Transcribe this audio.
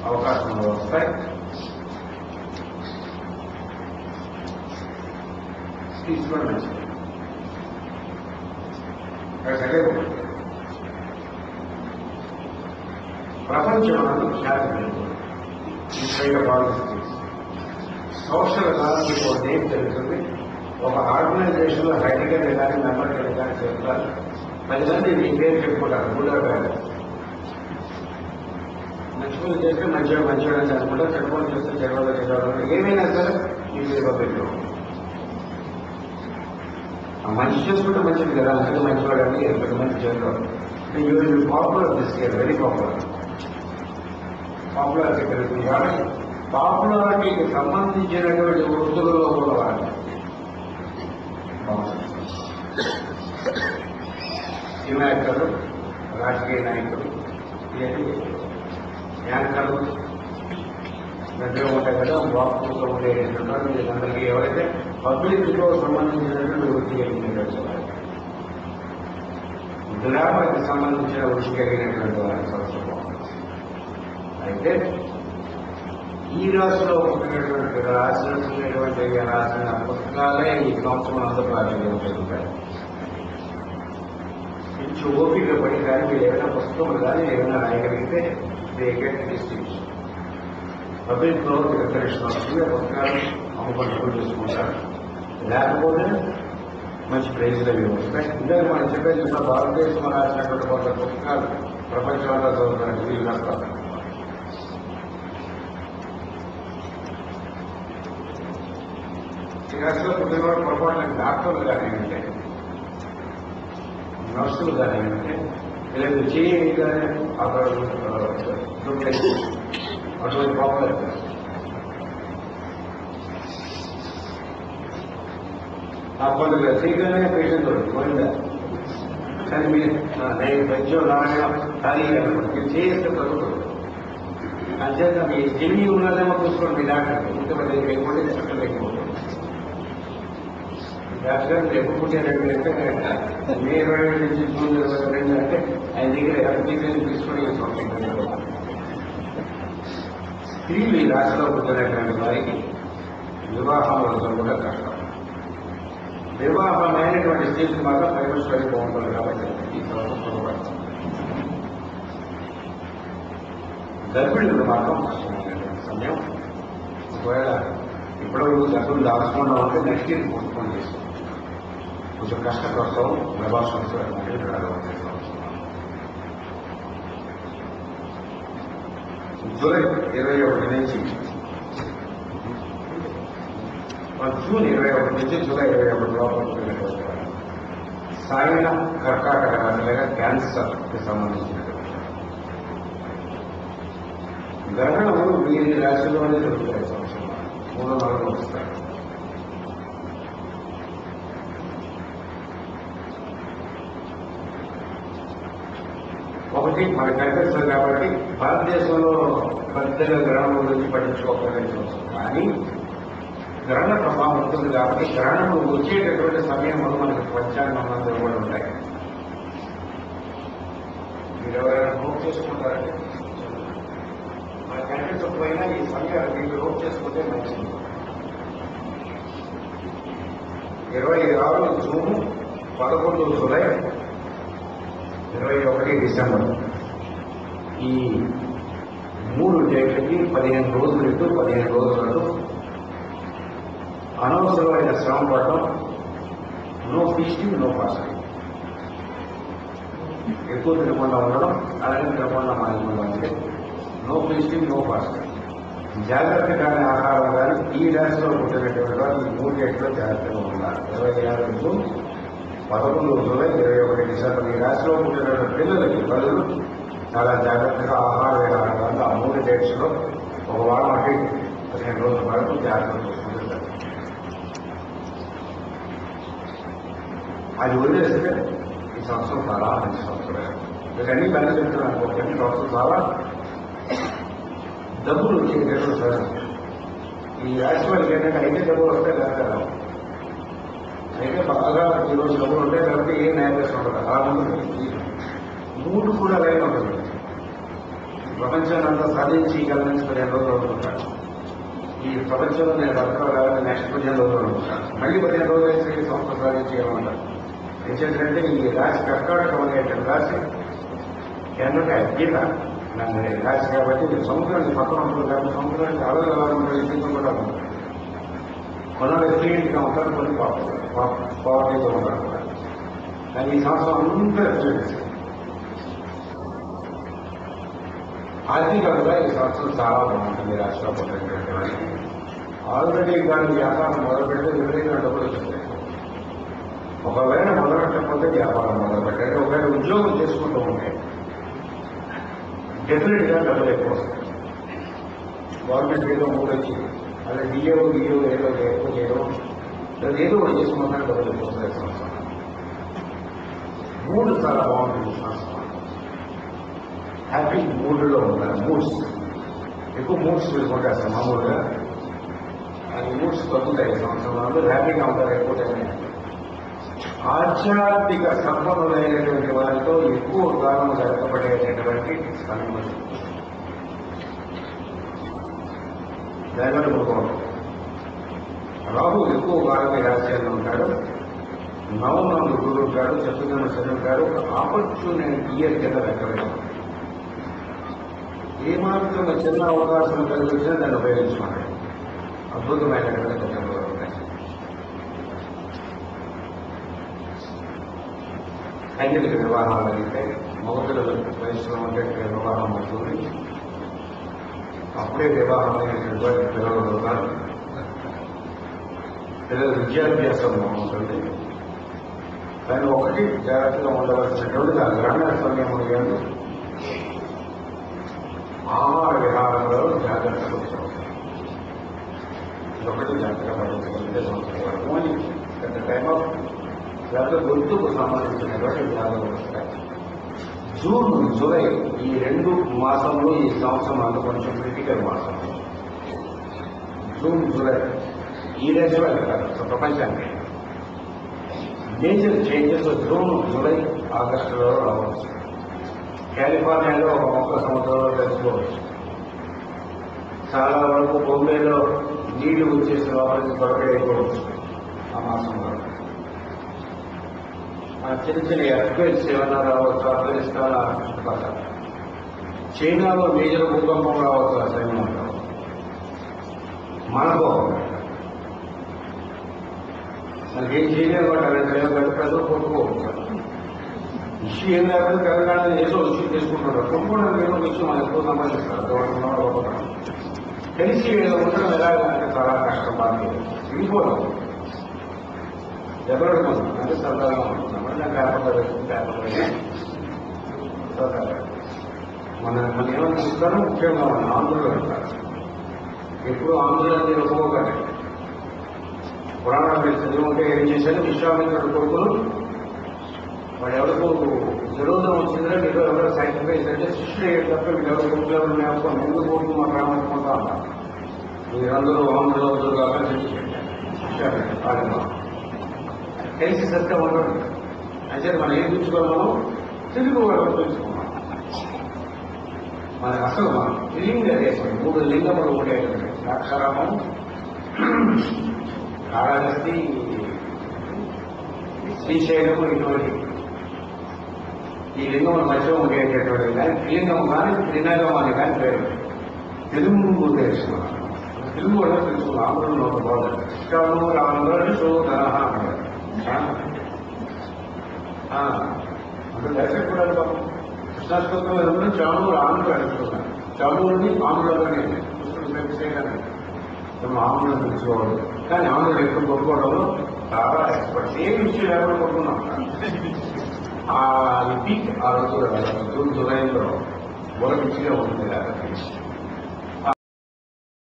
అవకాశాలు వస్తాయి. తీసుకోవడం మంచిది. ప్రపంచంలో ఖ్యాతి సోషల్ ఎకానమీకి ఒక నేమ్ తెలుస్తుంది. ఒక ఆర్గనైజేషన్ లో హైడ్గా కానీ మెంబర్గా కానీ చెప్తారు. 10 మంది మీ పేరు చెప్పుకుంటారు. మూడో వేళ మంచి పనులు చేస్తే మంచిగా అని అనుకుంటారు. చెడు పనులు చేస్తే చెడవలు ఏమైనా సరే మీ పేరు పెట్టు. మంచి చేసుకుంటే మంచిది కదా, అందుకే మంచివాడని 20 మంది చేస్తారు. You will popular this year, very popularity పెరుగుతుంది. కానీ పాపులారిటీకి సంబంధించినటువంటి వృత్తులలో కూడా వాళ్ళు సినిమా యాక్టర్లు, రాజకీయ నాయకులు, యాంకర్లు దగ్గర ఉంటాయి కదా, బాక్సులో ఉండేటటువంటి వీళ్ళందరికీ ఎవరైతే పబ్లిక్లో సంబంధించినటువంటి వృత్తి కలిగినటువంటి వారు, గ్రామానికి సంబంధించిన వృత్తి కలిగినటువంటి వారి సంవత్సరం. అయితే ఈ రాశిలో పుట్టినటువంటి రాసిన పుస్తకాలే ఈ సంవత్సరం అంతా ప్రాచుర్యం జరుగుతాయి. కొంచెం ఓపిక పడి కానీ మీరు ఏమైనా పుస్తకములు కానీ ఏమైనా రాయగలిగితే దే గెట్ డిస్టింక్షన్. పబ్లిక్లో రికగ్నిషన్ వస్తుంది. పుస్తకాలు అమ్ముకుంటూ చేసుకుంటారు. లేకపోతే మంచి ప్రైజ్లు అవి వస్తాయి. ఇందాక మనం చెప్పేది భారతదేశంలో రాసినటువంటి కొంత పుస్తకాలు ప్రపంచంలో చదువుతారు. వీళ్ళు రాస్తారు. ఈ రాష్ట్రంలో పుట్టినవాడు పొరపాటు డాక్టర్లు కానివ్వండి, నర్సులు కానివ్వండి, లేదా చేయి కానీ అటువంటి పాపులర్ కొంత చేయగానే పేషెంట్ పోయిందా కానీ మీరు వైద్యం రాయడం ఖాళీ మీరు చేస్తే చదువుతుంది. అంచేత మీ జన్మి ఉన్నదేమో చూసుకోండి. మీ డాక్టర్ ఇంతమంది లేకపోతే డాక్టర్ లేకపోతే డాక్టర్ ఎప్పుడు పుట్టారంటే మే 20 నుంచి జూన్ 22 అంటే ఆయన దగ్గర అర్జీలు తీసుకొని స్త్రీలు ఈ రాశిలో పుట్టినటువంటి వారికి వివాహం వలన కూడా కష్టం. వివాహమైనటువంటి స్త్రీకి మాత్రం ప్రైవేట్ స్టడీ బాగుంటుంది కాబట్టి ఈ సంవత్సరం గర్భిణులు మాత్రం కష్టమైనటువంటి సమయం. ఒకవేళ ఇప్పుడు గర్భం దాచుకుండా ఉంటే నెక్స్ట్ ఇయర్ పోస్ట్పోన్ చేస్తాం. కొంచెం కష్టప్రసవం గర్భాశయం జూలై 21 నుంచి జూన్ 21 నుంచి జూలై 21 లోపల సాయన కర్కాటక రాశి లేదా క్యాన్సర్కి సంబంధించినటువంటి గ్రహణములు వీరి రాశిలోనే దొరుకుతాయి. సంవత్సరంలో 3-4 వస్తాయి. ఒకటి మనకు కనిపిస్తుంది కాబట్టి భారతదేశంలో పెద్దగా గ్రహణం గురించి పట్టించుకోకపోవచ్చు. కానీ గ్రహణ ప్రభావం ఉంటుంది కాబట్టి గ్రహణం వచ్చేటటువంటి సమయంలో మనకి పంచాంగంలో కూడా ఉంటాయి. మీరు ఎవరైనా నోట్ చేసుకుంటారంటే మనకు కనిపించకపోయినా ఈ సమయాలు మీరు నోట్ చేసుకుంటే మంచిది. 26 జూన్, 11 జూలై, 21 డిసెంబర్ ఈ 3 డేట్లకి 15 రోజులు ఇటు 15 రోజులతో అనవసరమైన శ్రమ పడడం, నో ఫీస్టింగ్ నో ఫాస్టింగ్, ఎక్కువ తినకుండా ఉండడం, అలాగే తినకుండా మానకుండా ఉంటే నో ఫీస్టింగ్ నో ఫాస్టింగ్. జాగ్రత్తగానే ఆహారం కానీ ఈ రాశిలో పుట్టినటువంటి వారు ఈ 3 డేట్లో జాగ్రత్తగా ఉండాలి. 26 జూన్, 11 జూలై, 21 డిసెంబర్ ఈ రాశిలో పుట్టినటువంటి పిల్లలకి బదులు చాలా జాగ్రత్తగా ఆహార విహారాలు ఆ 3 డేట్స్లో ఒక వారం అంటే 15 రోజుల వరకు జాగ్రత్త చూసుకుంటారు. అది వదిలేస్తే ఈ సంవత్సరం చాలా మంచి సంవత్సరం. మీకు అన్ని బాగా చెప్తున్నాను. ఒకటి సంవత్సరం చాలా డబ్బులు వచ్చేటట్టు సార్. ఈ రాశి వాళ్ళకి ఏంటంటే అయితే డబ్బులు వస్తాయి కదా, అయితే బాగా ఈరోజు డబ్బులు ఉంటాయి కాబట్టి ఏం న్యాయం ఉండదు. అలా ఉంటుంది. 3 కూడా లైన్ ఉంటుంది. ప్రపంచాన్ని అంతా సాధించగలని 15 రోజులు అనుకుంటాను. ఈ ప్రపంచంలో నేను బతకాలని నెక్స్ట్ 15 రోజులు అనుకుంటాను. మళ్ళీ 15 రోజులు అయితే ఈ సంస్థ సాధించేయమంటారు. ఏం చేసినట్టే ఈ రాశి కర్కాటకం అనేటువంటి రాశి ఏంటంటే గీత నన్ను రాశి కాబట్టి మీరు సముద్రానికి పక్కన ఉంటుంది కాబట్టి సముద్రానికి అలగలగా జీతం కూడా ఉంటుంది. కొనాలి ఫ్రీగా ఉంటారు, కొన్ని పావర్టీతో ఉంటారు కూడా. కానీ ఈ సంవత్సరం అంతా ఎక్స్పీరియన్స్ ఆర్థికంగా ఈ సంవత్సరం చాలా బాగుంటుంది. రాష్ట్రంలో పుట్టినటువంటి వారికి ఆల్రెడీ దాని వ్యాపారం మొదలుపెడితే విపరీతంగా డబ్బులు వచ్చింది. ఒకవేళ మొదలెట్టకపోతే వ్యాపారం మొదలుపెట్టాలి. ఒకవేళ ఉద్యోగం చేసుకుంటూ ఉంటే డెఫినెట్గా డబ్బులు ఎక్కువ వస్తాయి. గవర్నమెంట్ ఏదో మూడొచ్చి అలా డిఏఓ ఏదో ఎక్కువ చేయడం లేదా ఏదో కూడా చేసుకుంటానికి డబ్బులు ఎక్కువ వస్తాయి. సంవత్సరం మూడు చాలా బాగుంటుంది. సంవత్సరం హ్యాపీ మూడ్లో ఉంటారు. మూడ్స్ ఎక్కువ మూడ్స్ తీసుకుంటారు. మామూలుగా అది మూడ్స్ తగ్గుతాయి. సంవత్సరం అందరూ హ్యాపీగా ఉంటారు. ఎక్కువ టైం ఆధ్యాత్మిక సంపన్నులైనటువంటి వారితో ఎక్కువ కాలం జరగబడేటటువంటి సమయం జరగడం. రాహు ఎక్కువ కాలం రాజ్యాల్లో ఉంటాడు. నవమందు గురువు ఉంటాడు. చతుర్దమ శని ఉంటాడు. ఆపర్చునిటీ ఇయర్ కింద లెక్కలేదు. ఏమాత్రం చిన్న అవకాశం కలిగించినా దాన్ని ఉపయోగించుకున్నాడు. అద్భుతమైనటువంటి గతంలో ఉంటాయి. కన్యలకు వివాహాలు అయితే మొదటి వయసులో ఉంటే వివాహం అవుతుంది. అప్పుడే వివాహం అయినటువంటి పిల్లలు అవుతారు. పిల్లల విద్యాభ్యాసం ఉంటుంది. కానీ ఒకటి జాగ్రత్తగా ఉండవలసినటువంటి ఆ గ్రహణ సమయంలో కానీ ఆహార విహారంలో జాగ్రత్త కూర్చోవాలి. ఇదొకటి జాగ్రత్తగా పడుతుంది. సంవత్సరం పెద్ద టైం ఆఫ్ లేకపోతే గొంతుకు సంబంధించినటువంటి వ్యాధులు వస్తాయి. జూన్ జూలై ఈ 2 మాసంలో ఈ సంవత్సరం అంత కొంచెం క్రిటికల్ మాసం. జూన్ జూలై ఈ దేశంలో కాదు ప్రపంచానికి మేజర్ చేంజెస్ జూన్ జూలై ఆగస్టులో రావచ్చు. కాలిఫోర్నియాలో ఒక సంవత్సరంలో తెలుసుకోవచ్చు. చాలా వరకు బొంబేలో నీళ్లు వచ్చేసిన వాళ్ళకి దొరకకపోవచ్చు ఆ మాసంలో. చిన్న చిన్న ఎర్త్క్వేక్స్ ఏమైనా రావచ్చు. ఆఫ్ఘనిస్తాన్ చుట్టుపక్కల చైనాలో మేజర్ భూకంపం రావచ్చు. ఆ సమయంలో మనకు మనకేం చేయలేదు. అలాంటి ప్రజలు కొట్టుకోవచ్చు. ఇష్యూ ఏం లేకపోతే తెలంగాణ ఏదో ఇష్యూ చేసుకుంటున్నారు. కొనుక్కోవడానికి ఏదో విషయం మనం ఎక్కువ సంపాదిస్తారు. తెలిసి ఏదో ఉండడం ఎలాగంటే చాలా కష్టం. బాగా విడిపోవడం ఎవరు అంటే సరదాగా ఉంటున్నాం. మన ఏమైనా చూస్తారో ముఖ్యంగా మన ఆంధ్రులు అంటారు. ఎప్పుడు ఆంధ్రులు మీరు ఒప్పుకోగానే పురాణాలు మీరు చదివింటే ఏం చేశారు? విశ్వామిత్రుడు కొడుకులు వాడు ఎవరికో విరోధం వచ్చిందంటే మీరు ఎవరో సాక్రిఫైస్ అంటే శిష్యుడు అయ్యే తప్ప మీరు ఎవరు కొడుకులు ఉన్నాయనుకోండి. ఎందుకు కొడుకు మా గ్రామనుకుంటా ఉన్నారు. మీరందరూ ఆంధ్రులు అందరూ ఆకర్షించండి. విశ్వామిత్రుడు తెలిసి సత్యం ఉండదు. అంటే మనం ఏం చూసుకోవాలో తెలుగు వాళ్ళు తెలుసుకున్నాం. మన అసలు మనం లింగ దేశం 3 లింగములు ఉండేటువంటి ద్రాక్షారామం, కాళహస్తి, శ్రీశైలము ఇటువంటి ఈ లింగముల మధ్య ఉండేటటువంటి కానీ త్రిలింగం కానీ త్రినగం అని కానీ పేరు. తెలుగు తెలుసుకున్నాం. తెలుగు కూడా తెలుసుకున్నాం. ఆంధ్రులు ఒక బాగుంది. ఇష్టాలు రాములు శోధన అన్నారు. అంటే దర్శకు కూడా కృష్ణాష్టోత్రం ఎవరు చాణూరు ఆంధ్రులు అడుగుతున్నారు. చాణూరుని ఆంధ్రులలోనే ఆంధ్రులు తెలుసుకోవాలి. కానీ ఆంధ్రులు ఎక్కువ కొట్టుకోవడంలో చాలా ఎక్స్పర్ట్స్. ఏ విషయం లేకుండా కొట్టుకున్నాం. ఆ పీక్ ఆ రోజు జూన్ జూలైలో పిచ్చిగా ఉంటుంది.